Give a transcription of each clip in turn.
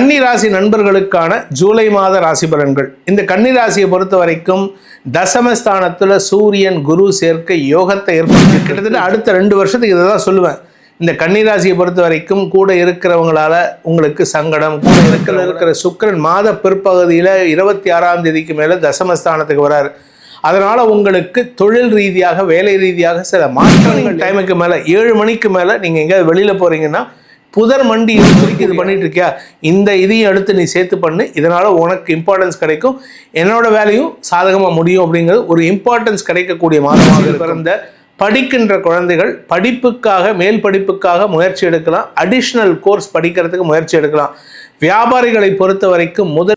கன்னி ராசி நண்பர்களுக்கான ஜூலை மாத ராசி பலன்கள். இந்த கன்னி ராசியை பொறுத்த வரைக்கும் தசமஸ்தானத்தில் சூரியன் குரு சேர்க்கை யோகத்தை ஏற்படுத்தி கிட்டத்தட்ட அடுத்த 2 வருஷத்துக்கு இதை தான் சொல்லுவேன். இந்த கன்னி ராசியை பொறுத்த வரைக்கும் கூட இருக்கிறவங்களால உங்களுக்கு சங்கடம், கூட இருக்கிற சுக்கிரன் மாத பிற்பகுதியில் 26ஆம் தேதிக்கு மேலே தசமஸ்தானத்துக்கு வராரு. அதனால் உங்களுக்கு தொழில் ரீதியாக வேலை ரீதியாக சில மாற்றங்கள் டைமுக்கு மேலே 7 மணிக்கு மேலே நீங்கள் எங்கேயாவது வெளியில் போகிறீங்கன்னா புதர் மண்டி இது பண்ணிட்டு இருக்கியா, இந்த இதையும் எடுத்து நீ சேர்த்து பண்ணு, இதனால் உனக்கு இம்பார்ட்டன்ஸ் கிடைக்கும், என்னோட வேலையும் சாதகமாக முடியும் அப்படிங்கிறது ஒரு இம்பார்ட்டன்ஸ் கிடைக்கக்கூடிய மாதமாக பிறந்த படிக்கின்ற குழந்தைகள் படிப்புக்காக மேல் படிப்புக்காக முயற்சி எடுக்கலாம், அடிஷ்னல் கோர்ஸ் படிக்கிறதுக்கு முயற்சி எடுக்கலாம். வியாபாரிகளை பொறுத்த வரைக்கும் முதல்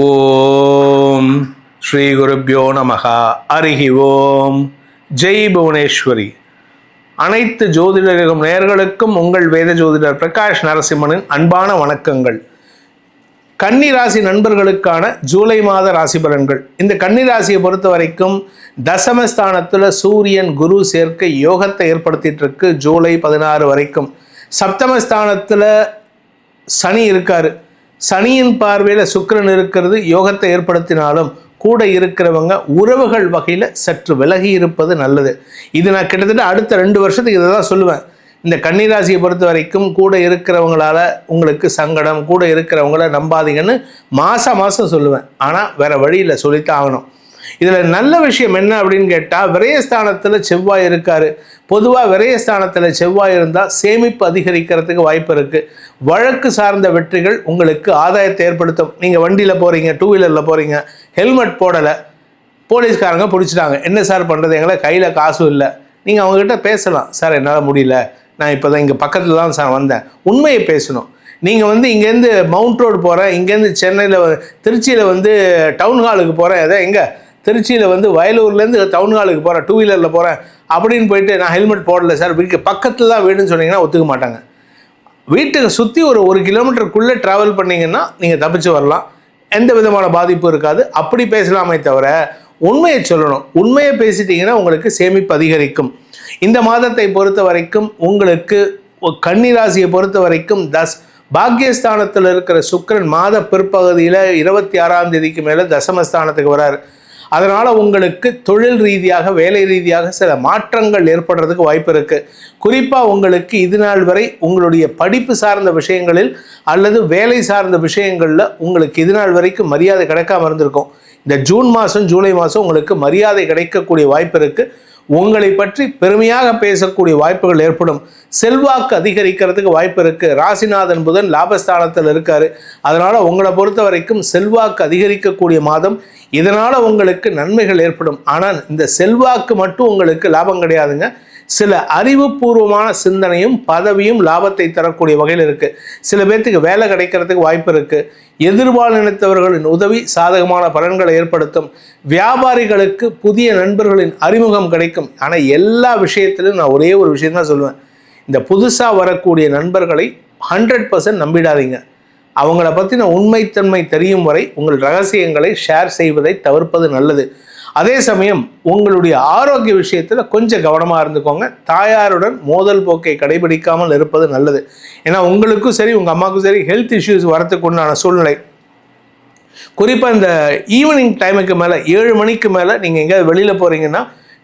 ஓம் ஸ்ரீ குருப்யோ நமஹ. ஹரிஹி ஓம். ஜெய் புவனேஸ்வரி. அனைத்து ஜோதிடர்களும் நேயர்களுக்கும் உங்கள் வேத ஜோதிடர் பிரகாஷ் நரசிம்மனின் அன்பான வணக்கங்கள். கன்னி ராசி நண்பர்களுக்கான ஜூலை மாத ராசி பலன்கள். இந்த கன்னி ராசியை பொறுத்த வரைக்கும் தசமஸ்தானத்தில் சூரியன் குரு சேர்க்கை யோகத்தை ஏற்படுத்திட்டு இருக்கு. ஜூலை 16 வரைக்கும் சப்தமஸ்தானத்தில் சனி இருக்காரு. சனியின் பார்வையில் சுக்கிரன் இருக்கிறது யோகத்தை ஏற்படுத்தினாலும் கூட இருக்கிறவங்க உறவுகள் வகையில் சற்று விலகி இருப்பது நல்லது. இது நான் கிட்டத்தட்ட அடுத்த 2 வருஷத்துக்கு இதை தான் சொல்லுவேன். இந்த கன்னி ராசியை பொறுத்த வரைக்கும் கூட இருக்கிறவங்களால உங்களுக்கு சங்கடம், கூட இருக்கிறவங்கள நம்பாதீங்கன்னு மாதம் சொல்லுவேன். ஆனால் வேற வழியில் சொல்லித்தான் ஆகணும். இதில் நல்ல விஷயம் என்ன அப்படின்னு கேட்டால், விரயஸ்தானத்தில் செவ்வாய் இருக்காரு. பொதுவாக விரயஸ்தானத்தில் செவ்வாய் இருந்தால் சேமிப்பு அதிகரிக்கிறதுக்கு வாய்ப்பு இருக்குது. வழக்கு சார்ந்த வெற்றிகள் உங்களுக்கு ஆதாயத்தை ஏற்படுத்தும். நீங்கள் வண்டியில் போகிறீங்க, 2 வீலரில் போகிறீங்க, ஹெல்மெட் போடலை, போலீஸ்காரங்க பிடிச்சிட்டாங்க, என்ன சார் பண்ணுறது, எங்களை கையில் காசும் இல்லை. நீங்கள் அவங்ககிட்ட பேசலாம், சார் என்னால் முடியல, நான் இப்போ தான் இங்கே பக்கத்தில் தான் சார் வந்தேன். உண்மையை பேசணும். நீங்கள் இங்கேருந்து மவுண்ட் ரோடு போகிறேன், இங்கேருந்து சென்னையில் திருச்சியில் டவுன் ஹாலுக்கு போகிறேன், எதை எங்கே திருச்சியில் வயலூர்லேருந்து டவுன் ஹாலுக்கு போகிறேன், 2 வீலரில் போகிறேன் அப்படின்னு போயிட்டு நான் ஹெல்மெட் போடலை சார், வீட்டுக்கு பக்கத்தில் தான் வீடுன்னு சொன்னீங்கன்னா ஒத்துக்க மாட்டாங்க. வீட்டுக்கு சுற்றி ஒரு 1 கிலோமீட்டருக்குள்ளே ட்ராவல் பண்ணிங்கன்னா நீங்கள் தப்பிச்சு வரலாம், எந்த விதமான பாதிப்பும் இருக்காது. அப்படி பேசலாமே தவிர உண்மையை சொல்லணும். உண்மையை பேசிட்டீங்கன்னா உங்களுக்கு சேமிப்பு அதிகரிக்கும். இந்த மாதத்தை பொறுத்த வரைக்கும் உங்களுக்கு கன்னி ராசியை பொறுத்த வரைக்கும் பாக்கியஸ்தானத்தில் இருக்கிற சுக்கிரன் மாத பிற்பகுதியில் 26ஆம் தேதிக்கு மேலே தசமஸ்தானத்துக்கு வராரு. அதனால் உங்களுக்கு தொழில் ரீதியாக வேலை ரீதியாக சில மாற்றங்கள் ஏற்படுறதுக்கு வாய்ப்பு இருக்குது. குறிப்பாக உங்களுக்கு இது நாள் வரை உங்களுடைய படிப்பு சார்ந்த விஷயங்களில் அல்லது வேலை சார்ந்த விஷயங்களில் உங்களுக்கு இது நாள் வரைக்கும் மரியாதை கிடைக்காம இருந்திருக்கும். இந்த ஜூன் மாதம் ஜூலை மாதம் உங்களுக்கு மரியாதை கிடைக்கக்கூடிய வாய்ப்பு இருக்குது. உங்களை பற்றி பெருமையாக பேசக்கூடிய வாய்ப்புகள் ஏற்படும். செல்வாக்கு அதிகரிக்கிறதுக்கு வாய்ப்பு இருக்குது. ராசிநாதன் புதன் லாபஸ்தானத்தில் இருக்காரு. அதனால் உங்களை பொறுத்த வரைக்கும் செல்வாக்கு அதிகரிக்கக்கூடிய மாதம். இதனால் உங்களுக்கு நன்மைகள் ஏற்படும். ஆனால் இந்த செல்வாக்கு மட்டும் உங்களுக்கு லாபம் கிடையாதுங்க. சில அறிவுபூர்வமான சிந்தனையும் பதவியும் லாபத்தை தரக்கூடிய வகையில் இருக்குது. சில பேர்த்துக்கு வேலை கிடைக்கிறதுக்கு வாய்ப்பு இருக்குது. எதிர்பாலினத்தவர்களின் உதவி சாதகமான பலன்களை ஏற்படுத்தும். வியாபாரிகளுக்கு புதிய நண்பர்களின் அறிமுகம் கிடைக்கும். ஆனால் எல்லா விஷயத்திலும் நான் ஒரே ஒரு விஷயம் தான் சொல்லுவேன். இந்த புதுசாக வரக்கூடிய நண்பர்களை 100% நம்பிடாதீங்க. அவங்கள பற்றின உண்மைத்தன்மை தெரியும் வரை உங்கள் ரகசியங்களை ஷேர் செய்வதை தவிர்ப்பது நல்லது. அதே சமயம் உங்களுடைய ஆரோக்கிய விஷயத்தில் கொஞ்சம் கவனமாக இருந்துக்கோங்க. தாயாருடன் மோதல் போக்கை கடைபிடிக்காமல் இருப்பது நல்லது. ஏன்னா உங்களுக்கும் சரி உங்கள் அம்மாவுக்கும் சரி ஹெல்த் இஷ்யூஸ் வரத்துக்கு உண்டான சூழ்நிலை. குறிப்பாக இந்த ஈவினிங் டைமுக்கு மேலே 7 மணிக்கு மேலே நீங்கள் எங்கேயாவது வெளியில் போகிறீங்கன்னா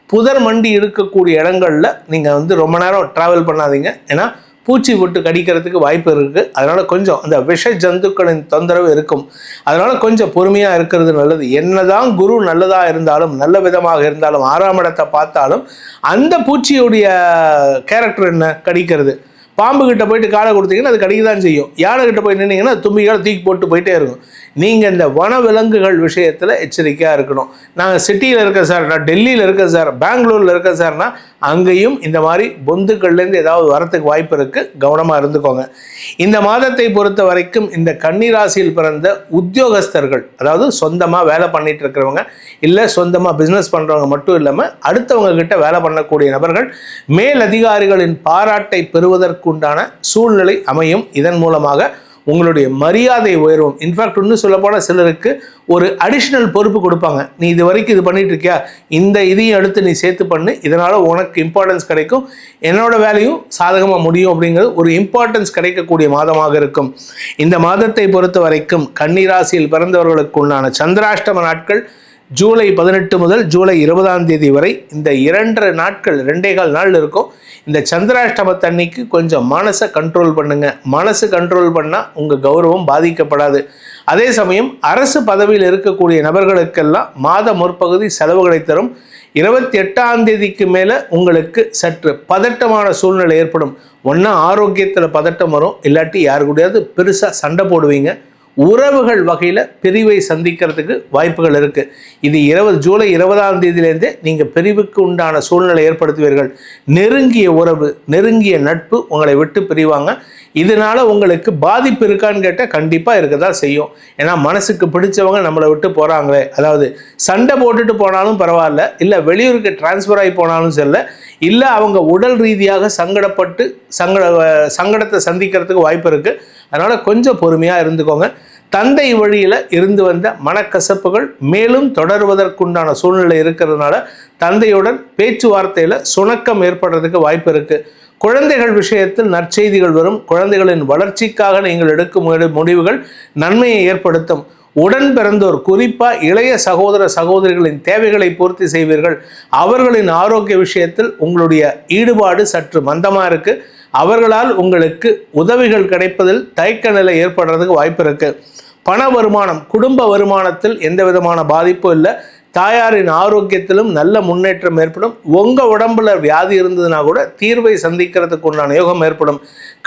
புதர் மண்டி இருக்கக்கூடிய இடங்களில் நீங்கள் ரொம்ப நேரம் ட்ராவல் பண்ணாதீங்க. ஏன்னா பூச்சி விட்டு கடிக்கிறதுக்கு வாய்ப்பு இருக்குது. அதனால் கொஞ்சம் அந்த விஷ ஜந்துக்களின் தொந்தரவு இருக்கும். அதனால் கொஞ்சம் பொறுமையாக இருக்கிறது நல்லது. என்னதான் குரு நல்லதாக இருந்தாலும் நல்ல விதமாக இருந்தாலும் 6ஆம் இடத்தை பார்த்தாலும் அந்த பூச்சியுடைய கேரக்டர் என்ன, கடிக்கிறது. பாம்பு கிட்ட போயிட்டு காலை கொடுத்தீங்கன்னா அது கடிக்க தான் செய்யும். யானை கிட்ட போய் நின்னீங்கன்னா தும்பிகளை தூக்கி போட்டு போயிட்டே இருக்கும். நீங்கள் இந்த வனவிலங்குகள் விஷயத்தில் எச்சரிக்கையாக இருக்கணும். நாங்கள் சிட்டியில் இருக்கேன் சார், நான் டெல்லியில் இருக்கேன் சார், பெங்களூரில் இருக்கேன் சார்னா அங்கேயும் இந்த மாதிரி பொந்துக்கள்லேருந்து ஏதாவது வரத்துக்கு வாய்ப்பு இருக்குது. கவனமாக இருந்துக்கோங்க. இந்த மாதத்தை பொறுத்த வரைக்கும் இந்த கன்னி ராசியில் பிறந்த உத்தியோகஸ்தர்கள், அதாவது சொந்தமாக வேலை பண்ணிட்டு இருக்கிறவங்க, இல்லை சொந்தமாக பிஸ்னஸ் பண்ணுறவங்க மட்டும் இல்லாமல் அடுத்தவங்க கிட்ட வேலை பண்ணக்கூடிய நபர்கள் மேல் அதிகாரிகளின் பாராட்டை பெறுவதற்குண்டான சூழ்நிலை அமையும். இதன் மூலமாக உங்களுடைய மரியாதை உயரும். இன்ஃபேக்ட் இன்னும் சொல்லப்போனால் சிலருக்கு ஒரு அடிஷ்னல் பொறுப்பு கொடுப்பாங்க. நீ இது வரைக்கும் இது பண்ணிட்டு இருக்கியா, இந்த இதையும் எடுத்து நீ சேர்த்து பண்ணு, இதனால் உனக்கு இம்பார்ட்டன்ஸ் கிடைக்கும், என்னோட வேலையும் சாதகமாக முடியும் அப்படிங்கிறது ஒரு இம்பார்ட்டன்ஸ் கிடைக்கக்கூடிய மாதமாக இருக்கும். இந்த மாதத்தை பொறுத்த வரைக்கும் கன்னிராசியில் பிறந்தவர்களுக்கு உண்டான சந்திராஷ்டம நாட்கள் ஜூலை 18 முதல் ஜூலை 20 வரை. இந்த 2 நாட்கள் 2.25 நாள் இருக்கும். இந்த சந்திராஷ்டமத்தன்னைக்கு கொஞ்சம் மனசை கண்ட்ரோல் பண்ணுங்க. மனசு கண்ட்ரோல் பண்ணால் உங்கள் கௌரவம் பாதிக்கப்படாது. அதே சமயம் அரசு பதவியில் இருக்கக்கூடிய நபர்களுக்கெல்லாம் மாத முற்பகுதி செலவுகளை தரும். 28 மேலே உங்களுக்கு சற்று பதட்டமான சூழ்நிலை ஏற்படும். ஒன்றா ஆரோக்கியத்தில் பதட்டம் வரும், இல்லாட்டி யாரு கூடயாவது பெருசாக சண்டை போடுவீங்க. உறவுகள் வகையில் பிரிவை சந்திக்கிறதுக்கு வாய்ப்புகள் இருக்குது. இது ஜூலை 20 நீங்கள் பிரிவுக்கு உண்டான சூழ்நிலை ஏற்படுத்துவீர்கள். நெருங்கிய உறவு, நெருங்கிய நட்பு உங்களை விட்டு பிரிவாங்க. இதனால் உங்களுக்கு பாதிப்பு இருக்கான்னு கேட்டால் கண்டிப்பாக இருக்க தான் செய்யும். ஏன்னா மனசுக்கு பிடிச்சவங்க நம்மளை விட்டு போகிறாங்களே, அதாவது சண்டை போட்டுட்டு போனாலும் பரவாயில்ல, இல்லை வெளியூருக்கு டிரான்ஸ்ஃபர் ஆகி போனாலும் சரியில்லை, இல்லை அவங்க உடல் ரீதியாக சங்கடப்பட்டு சங்கடத்தை சந்திக்கிறதுக்கு வாய்ப்பு இருக்குது. அதனால் கொஞ்சம் பொறுமையாக இருந்துக்கோங்க. தந்தை வழியில் இருந்து வந்த மனக்கசப்புகள் மேலும் தொடர்வதற்குண்டான சூழ்நிலை இருக்கிறதுனால தந்தையுடன் பேச்சுவார்த்தையில் சுணக்கம் ஏற்படுறதுக்கு வாய்ப்பு இருக்குது. குழந்தைகள் விஷயத்தில் நற்செய்திகள் வரும். குழந்தைகளின் வளர்ச்சிக்காக நீங்கள் எடுக்கும் முடிவுகள் நன்மையை ஏற்படுத்தும். உடன் பிறந்தோர், குறிப்பாக இளைய சகோதர சகோதரிகளின் தேவைகளை பூர்த்தி செய்வீர்கள். அவர்களின் ஆரோக்கிய விஷயத்தில் உங்களுடைய ஈடுபாடு சற்று மந்தமாக இருக்குது. அவர்களால் உங்களுக்கு உதவிகள் கிடைப்பதில் தயக்க நிலை ஏற்படுறதுக்கு வாய்ப்பு இருக்குது. பண வருமானம், குடும்ப வருமானத்தில் எந்த விதமான பாதிப்பும் இல்லை. தாயாரின் ஆரோக்கியத்திலும் நல்ல முன்னேற்றம் ஏற்படும். உங்கள் உடம்புல வியாதி இருந்ததுன்னா கூட தீர்வை சந்திக்கிறதுக்கு உண்டான யோகம் ஏற்படும்.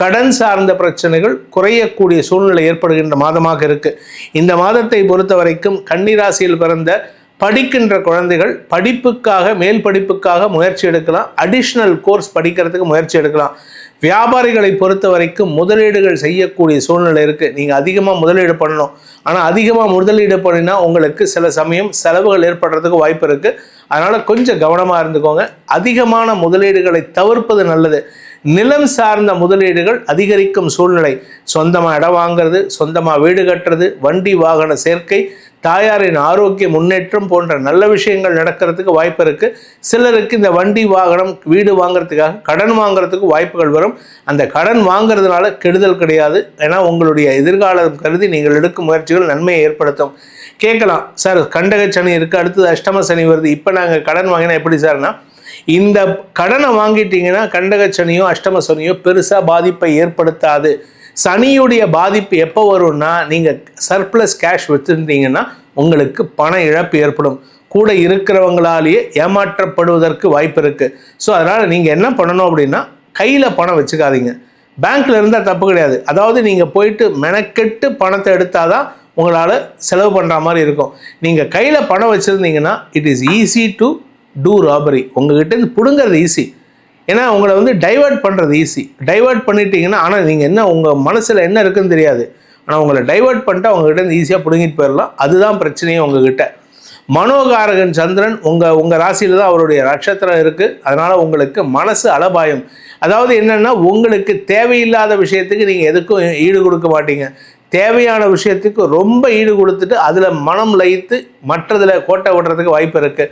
கடன் சார்ந்த பிரச்சனைகள் குறையக்கூடிய சூழ்நிலை ஏற்படுகின்ற மாதமாக இருக்குது. இந்த மாதத்தை பொறுத்த வரைக்கும் கன்னிராசியில் பிறந்த படிக்கின்ற குழந்தைகள் படிப்புக்காக, மேல் படிப்புக்காக முயற்சி எடுக்கலாம். அடிஷ்னல் கோர்ஸ் படிக்கிறதுக்கு முயற்சி எடுக்கலாம். வியாபாரிகளை பொறுத்த வரைக்கும் முதலீடுகள் செய்யக்கூடிய சூழ்நிலை இருக்குது. நீங்கள் அதிகமாக முதலீடு பண்ணணும். ஆனால் அதிகமாக முதலீடு பண்ணினா உங்களுக்கு சில சமயம் செலவுகள் ஏற்படுறதுக்கு வாய்ப்பு இருக்குது. அதனால் கொஞ்சம் கவனமாக இருந்துக்கோங்க. அதிகமான முதலீடுகளை தவிர்ப்பது நல்லது. நிலம் சார்ந்த முதலீடுகள் அதிகரிக்கும் சூழ்நிலை, சொந்தமாக இடம் வாங்கிறது, சொந்தமாக வீடு கட்டுறது, வண்டி வாகன சேர்க்கை, தாயாரின் ஆரோக்கிய முன்னேற்றம் போன்ற நல்ல விஷயங்கள் நடக்கிறதுக்கு வாய்ப்பு இருக்குது. சிலருக்கு இந்த வண்டி வாகனம் வீடு வாங்கிறதுக்காக கடன் வாங்கிறதுக்கு வாய்ப்புகள் வரும். அந்த கடன் வாங்கிறதுனால கெடுதல் கிடையாது. ஏன்னா உங்களுடைய எதிர்காலம் கருதி நீங்கள் எடுக்கும் முயற்சிகள் நன்மையை ஏற்படுத்தும். கேட்கலாம், சார் கண்டக சனி இருக்குது, அடுத்தது அஷ்டம சனி வருது, இப்போ நாங்கள் கடன் வாங்கினா எப்படி சார்னா, இந்த கடனை வாங்கிட்டீங்கன்னா கண்டக சனியோ அஷ்டம சனியோ பெருசாக பாதிப்பை ஏற்படுத்தாது. சனியுடைய பாதிப்பு எப்போ வரும்னா, நீங்கள் சர்ப்ளஸ் கேஷ் வச்சுருந்தீங்கன்னா உங்களுக்கு பண இழப்பு ஏற்படும். கூட இருக்கிறவங்களாலேயே ஏமாற்றப்படுவதற்கு வாய்ப்பு இருக்குது. ஸோ அதனால் நீங்கள் என்ன பண்ணணும் அப்படின்னா, கையில் பணம் வச்சுக்காதீங்க. பேங்க்கில் இருந்தால் தப்பு கிடையாது. அதாவது நீங்கள் போயிட்டு மெனக்கெட்டு பணத்தை எடுத்தால் தான் உங்களால் செலவு பண்ணுற மாதிரி இருக்கும். நீங்கள் கையில் பணம் வச்சுருந்தீங்கன்னா it is easy to do robbery. உங்கள்கிட்ட பிடுங்கிறது ஈஸி. ஏன்னா உங்களை டைவர்ட் பண்ணுறது ஈஸி. டைவர்ட் பண்ணிட்டீங்கன்னா, ஆனால் நீங்கள் என்ன உங்கள் மனசில் என்ன இருக்குன்னு தெரியாது. ஆனால் உங்களை டைவர்ட் பண்ணிட்டு அவங்ககிட்ட ஈஸியாக பிடுங்கிட்டு போயிடலாம். அதுதான் பிரச்சனையே உங்ககிட்ட. மனோகாரகன் சந்திரன் உங்கள் ராசியில் தான் அவருடைய நட்சத்திரம் இருக்குது. அதனால் உங்களுக்கு மனசு அலபாயம். அதாவது என்னென்னா, உங்களுக்கு தேவையில்லாத விஷயத்துக்கு நீங்கள் எதுக்கும் ஈடு கொடுக்க மாட்டீங்க. தேவையான விஷயத்துக்கு ரொம்ப ஈடு கொடுத்துட்டு அதில் மனம் லயித்து மற்றதில் கோட்டை விடுறதுக்கு வாய்ப்பு இருக்குது.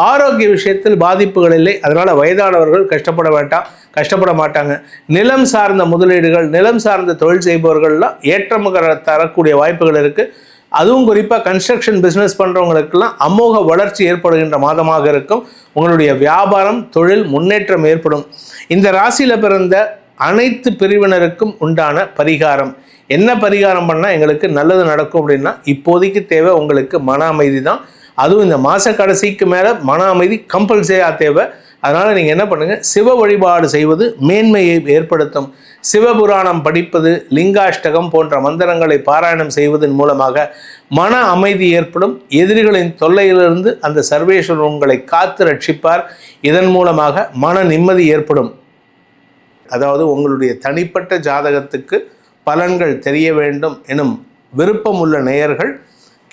ஆரோக்கிய விஷயத்தில் பாதிப்புகள் இல்லை. அதனால் வயதானவர்கள் கஷ்டப்பட மாட்டாங்க. நிலம் சார்ந்த முதலீடுகள், நிலம் சார்ந்த தொழில் செய்பவர்கள்லாம் ஏற்றமுக தரக்கூடிய வாய்ப்புகள் இருக்குது. அதுவும் குறிப்பாக கன்ஸ்ட்ரக்ஷன் பிஸ்னஸ் பண்ணுறவங்களுக்கெல்லாம் அமோக வளர்ச்சி ஏற்படுகின்ற மாதமாக இருக்கும். உங்களுடைய வியாபாரம், தொழில் முன்னேற்றம் ஏற்படும். இந்த ராசியில் பிறந்த அனைத்து பிரிவினருக்கும் உண்டான பரிகாரம், என்ன பரிகாரம் பண்ணால் எங்களுக்கு நல்லது நடக்கும் அப்படின்னா, இப்போதைக்கு தேவை உங்களுக்கு மன அமைதி தான். அதுவும் இந்த மாத கடைசிக்கு மேலே மன அமைதி கம்பல்சரியாக தேவை. அதனால் நீங்கள் என்ன பண்ணுங்கள், சிவ வழிபாடு செய்வது மேன்மையை ஏற்படுத்தும். சிவபுராணம் படிப்பது, லிங்காஷ்டகம் போன்ற மந்திரங்களை பாராயணம் செய்வதன் மூலமாக மன அமைதி ஏற்படும். எதிரிகளின் தொல்லையிலிருந்து அந்த சர்வேஸ்வரன் உங்களை காத்து ரட்சிப்பார். இதன் மூலமாக மன நிம்மதி ஏற்படும். அதாவது உங்களுடைய தனிப்பட்ட ஜாதகத்துக்கு பலன்கள் தெரிய வேண்டும் எனும் விருப்பம் உள்ள நேயர்கள்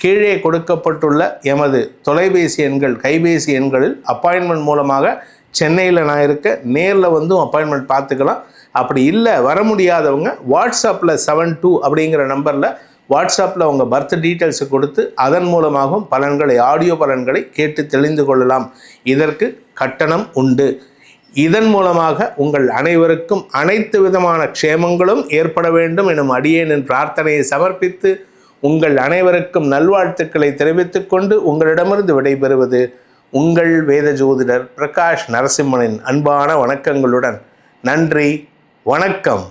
கீழே கொடுக்கப்பட்டுள்ள எமது தொலைபேசி எண்கள், கைபேசி எண்களில் அப்பாயின்மெண்ட் மூலமாக சென்னையில் நான் இருக்க நேரில் வந்தும் அப்பாயின்மெண்ட் பார்த்துக்கலாம். அப்படி இல்லை வர முடியாதவங்க வாட்ஸ்அப்பில் 72 அப்படிங்கிற நம்பரில் வாட்ஸ்அப்பில் உங்கள் பர்த் டீட்டெயில்ஸை கொடுத்து அதன் மூலமாகவும் பலன்களை ஆடியோ பலன்களை கேட்டு தெளிந்து கொள்ளலாம். இதற்கு கட்டணம் உண்டு. இதன் மூலமாக உங்கள் அனைவருக்கும் அனைத்து விதமான க்ஷேமங்களும் ஏற்பட வேண்டும் எனும் அடியேனின் பிரார்த்தனையை சமர்ப்பித்து உங்கள் அனைவருக்கும் நல்வாழ்த்துக்களை தெரிவித்துக் கொண்டு உங்களிடமிருந்து விடைபெறுவது உங்கள் வேத ஜோதிடர் பிரகாஷ் நரசிம்மனின் அன்பான வணக்கங்களுடன். நன்றி, வணக்கம்.